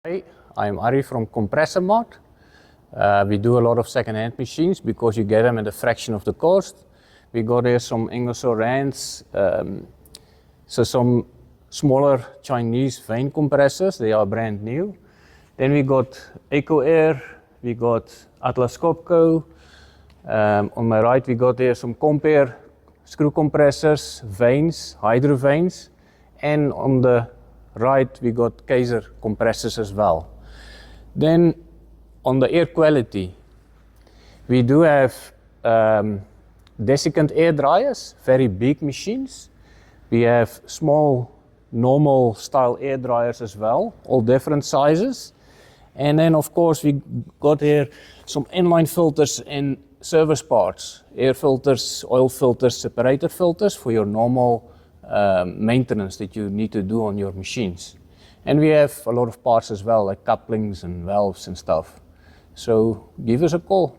Hi, I'm Ari from Compressormart. We do a lot of second-hand machines because you get them at a fraction of the cost. We got here some Ingersoll Rands, so some smaller Chinese vane compressors. They are brand new. Then we got EcoAir, we got Atlas Copco. On my right we got here some Compair screw compressors, vanes, hydro vanes, and on the right we got Kaiser compressors as well. Then on the air quality, we do have desiccant air dryers, very big machines. We have small normal style air dryers as well, all different sizes. And then of course we got here some inline filters and service parts, air filters, oil filters, separator filters for your normal maintenance that you need to do on your machines. And we have a lot of parts as well, like couplings and valves and stuff. So give us a call.